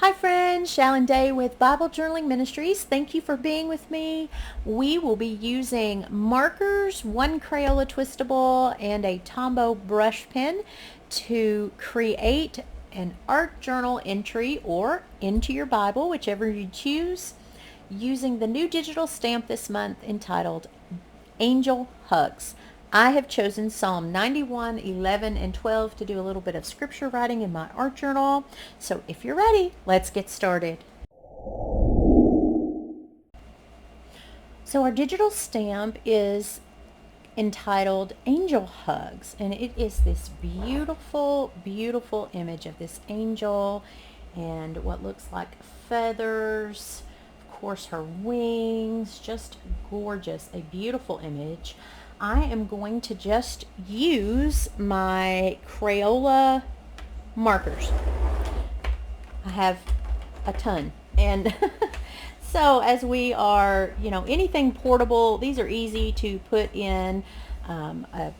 Hi friends, Shalon Day with Bible Journaling Ministries. Thank you for being with me. We will be using markers, one Crayola twistable, and a Tombow brush pen to create an art journal entry or into your Bible, whichever you choose, using the new digital stamp this month entitled Angel Hugs. I have chosen Psalm 91, 11, and 12 to do a little bit of scripture writing in my art journal. So if you're ready, let's get started. So our digital stamp is entitled Angel Hugs, and it is this beautiful, beautiful image of this angel and what looks like feathers, of course her wings, just gorgeous, a beautiful image. I am going to just use my Crayola markers. I have a ton, and so as we are, anything portable, these are easy to put in a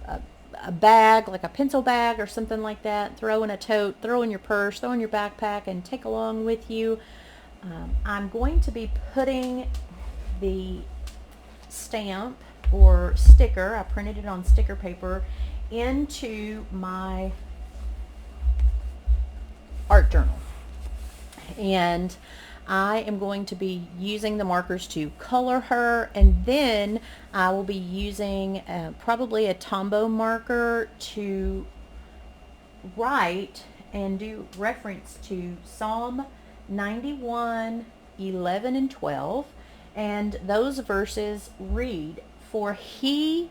bag, like a pencil bag or something like that. Throw in a tote, throw in your purse, throw in your backpack, and take along with you. I'm going to be putting the stamp or sticker, I printed it on sticker paper, into my art journal. And I am going to be using the markers to color her, and then I will be using probably a Tombow marker to write and do reference to Psalm 91, 11, and 12. And those verses read, "For he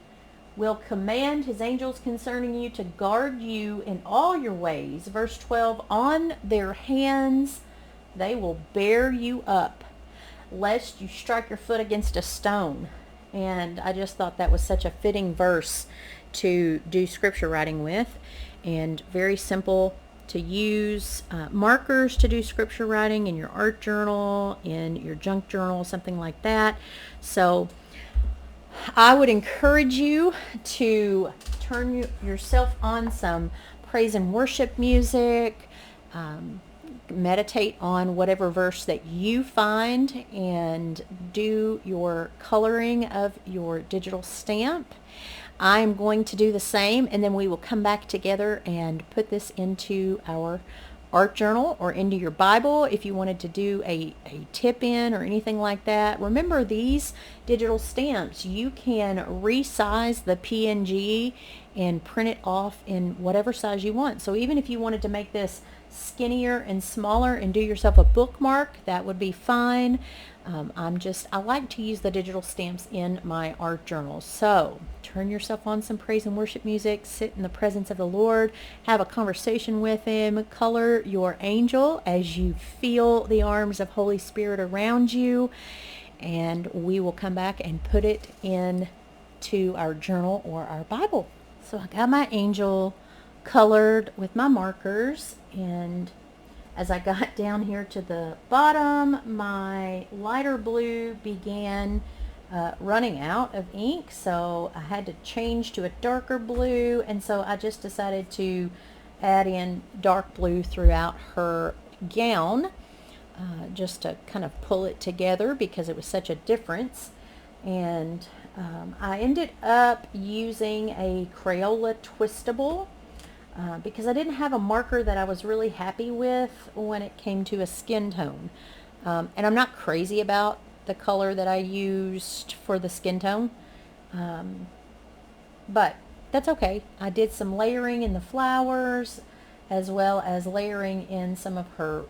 will command his angels concerning you to guard you in all your ways." Verse 12, "On their hands they will bear you up, lest you strike your foot against a stone." And I just thought that was such a fitting verse to do scripture writing with, and very simple to use. Markers to do scripture writing in your art journal, in your junk journal, something like that. So I would encourage you to turn yourself on some praise and worship music, meditate on whatever verse that you find, and do your coloring of your digital stamp. I'm going to do the same, and then we will come back together and put this into our art journal or into your Bible if you wanted to do a tip in or anything like that. Remember, these digital stamps, you can resize the PNG and print it off in whatever size you want. So even if you wanted to make this skinnier and smaller and do yourself a bookmark, that would be fine. I like to use the digital stamps in my art journal. So turn yourself on some praise and worship music, sit in the presence of the Lord, have a conversation with him, color your angel as you feel the arms of Holy Spirit around you, and we will come back and put it into our journal or our Bible. So I got my angel colored with my markers, and as I got down here to the bottom, my lighter blue began running out of ink, so I had to change to a darker blue, and so I just decided to add in dark blue throughout her gown, just to kind of pull it together because it was such a difference. And I ended up using a Crayola twistable because I didn't have a marker that I was really happy with when it came to a skin tone. And I'm not crazy about the color that I used for the skin tone, but that's okay. I did some layering in the flowers as well as layering in some of her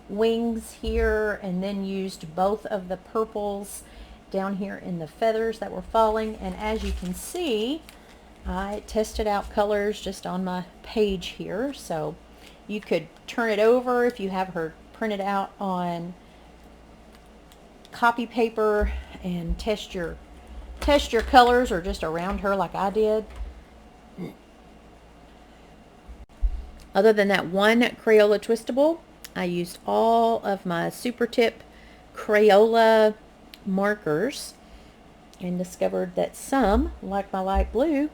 wings here, and then used both of the purples down here in the feathers that were falling. And as you can see, I tested out colors just on my page here, so you could turn it over if you have her printed out on copy paper and test your colors, or just around her like I did. Other than that one Crayola twistable, I used all of my super tip Crayola markers and discovered that some, like my light blue,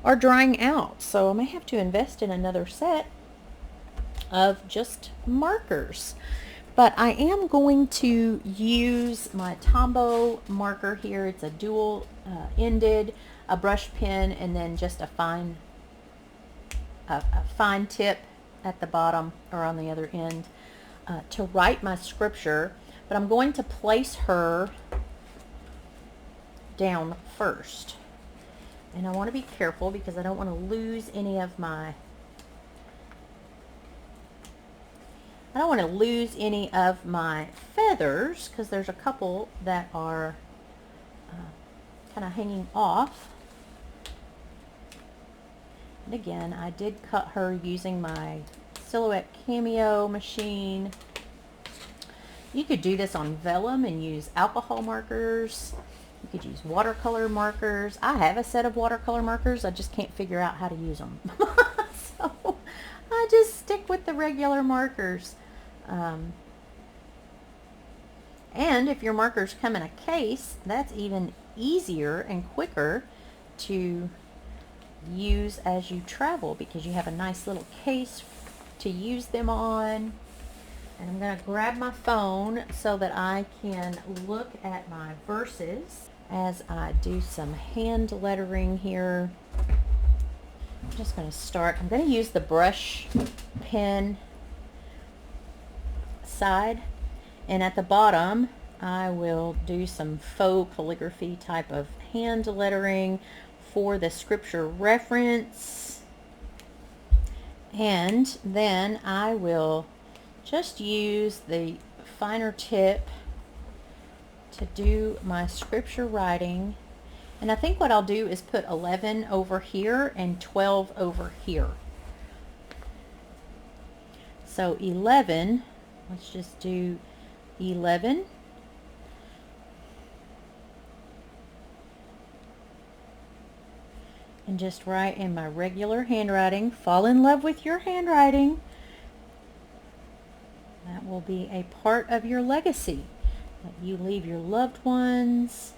are drying out, so I may have to invest in another set. of just markers. But I am going to use my Tombow marker here. It's a dual ended, a brush pen, and then just a fine tip at the bottom or on the other end to write my scripture. But I'm going to place her down first. And I want to be careful because I don't want to lose any of my feathers, because there's a couple that are kind of hanging off. And again, I did cut her using my Silhouette Cameo machine. You could do this on vellum and use alcohol markers. You could use watercolor markers. I have a set of watercolor markers. I just can't figure out how to use them. So I just stick with the regular markers. And if your markers come in a case, that's even easier and quicker to use as you travel, because you have a nice little case to use them on. And I'm going to grab my phone so that I can look at my verses as I do some hand lettering here. I'm just going to start. I'm going to use the brush pen side, and at the bottom I will do some faux calligraphy type of hand lettering for the scripture reference. And then I will just use the finer tip to do my scripture writing. And I think what I'll do is put 11 over here and 12 over here. So 11, let's just do 11. And just write in my regular handwriting. Fall in love with your handwriting. That will be a part of your legacy that you leave your loved ones.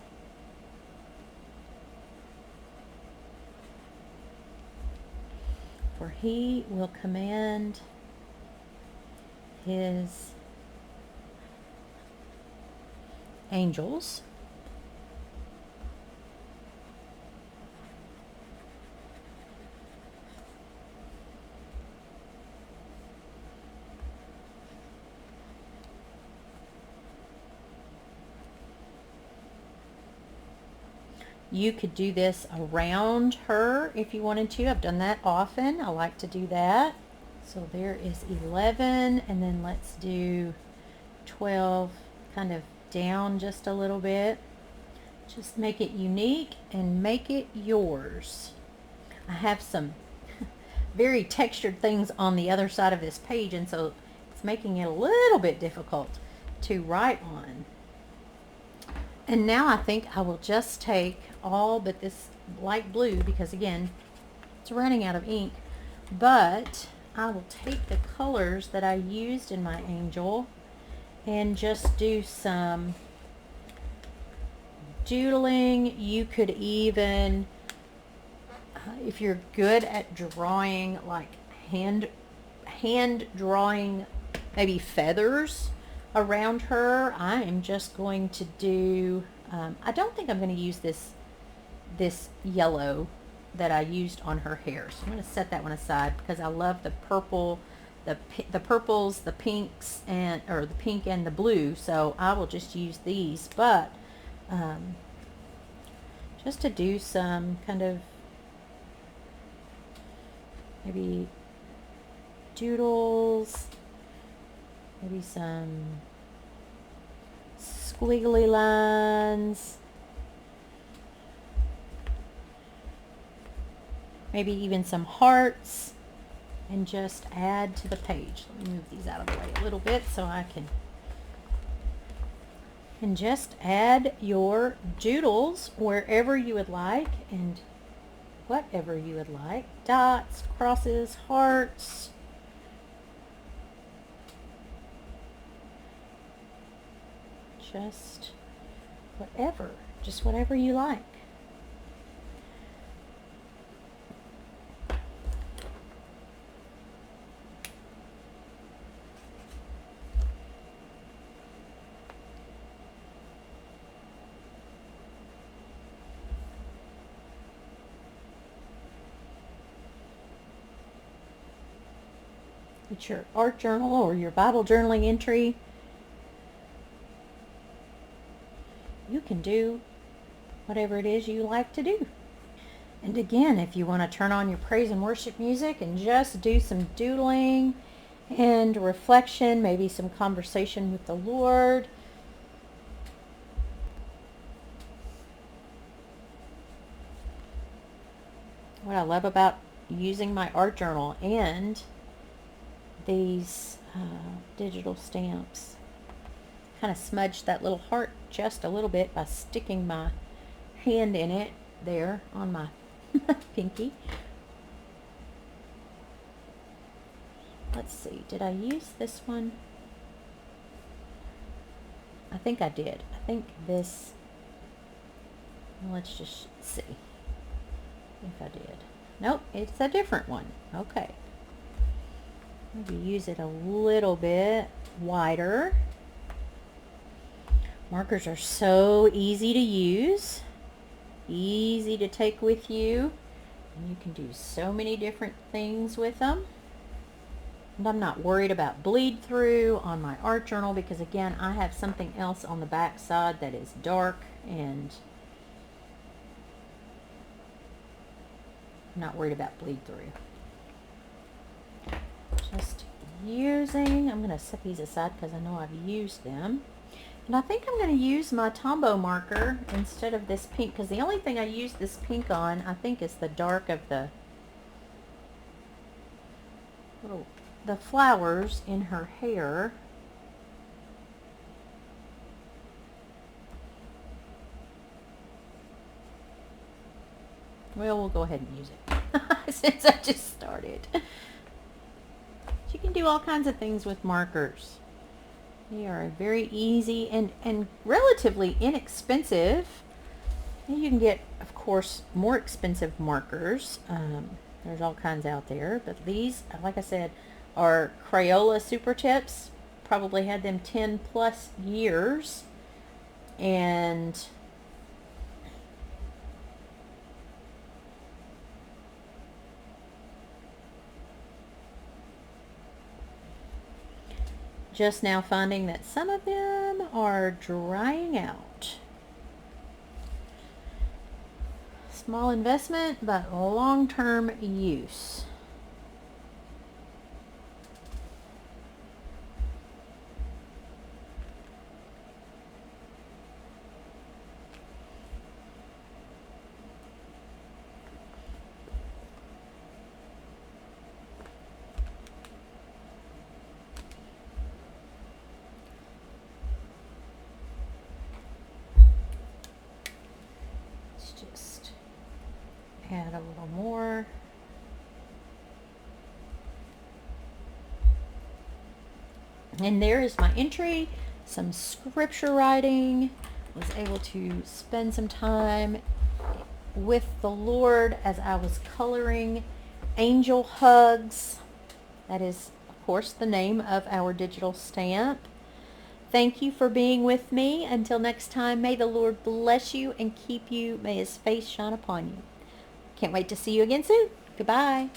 For he will command his angels You could do this around her if you wanted to. I've done that often. I like to do that. So there is 11, and then let's do 12 kind of down just a little bit. Just make it unique and make it yours. I have some very textured things on the other side of this page, and so it's making it a little bit difficult to write on. And now I think I will just take all but this light blue, because again, it's running out of ink, but I will take the colors that I used in my angel and just do some doodling. You could even, if you're good at drawing, like hand drawing maybe feathers around her, I am just going to do, I don't think I'm going to use this yellow that I used on her hair. So I'm going to set that one aside because I love the purple, the purples, the pinks, or the pink and the blue. So I will just use these, but just to do some kind of maybe doodles, maybe some squiggly lines, maybe even some hearts, and just add to the page. Let me move these out of the way a little bit so I can, and just add your doodles wherever you would like and whatever you would like. Dots, crosses, hearts. Just whatever you like. It's your art journal or your Bible journaling entry. You can do whatever it is you like to do. And again, if you want to turn on your praise and worship music and just do some doodling and reflection, maybe some conversation with the Lord. What I love about using my art journal and these digital stamps, kind of smudged that little heart just a little bit by sticking my hand in it there on my pinky. Let's see, did I use this one? I think I did. I think this, let's just see if I did. Nope, it's a different one. Okay. Maybe use it a little bit wider. Markers are so easy to use, easy to take with you, and you can do so many different things with them. And I'm not worried about bleed through on my art journal because again, I have something else on the back side that is dark, and I'm not worried about bleed through. Just using, I'm going to set these aside because I know I've used them. And I think I'm going to use my Tombow marker instead of this pink, because the only thing I use this pink on, I think, is the dark of the flowers in her hair. Well, we'll go ahead and use it since I just started. You can do all kinds of things with markers. They are very easy and relatively inexpensive. And you can get, of course, more expensive markers. There's all kinds out there, but these, like I said, are Crayola Super Tips. Probably had them 10 plus years, and just now finding that some of them are drying out. Small investment, but long-term use. Just add a little more. And there is my entry, some scripture writing. Was able to spend some time with the Lord as I was coloring angel hugs. That is, of course, the name of our digital stamp. Thank you for being with me. Until next time, may the Lord bless you and keep you. May his face shine upon you. Can't wait to see you again soon. Goodbye.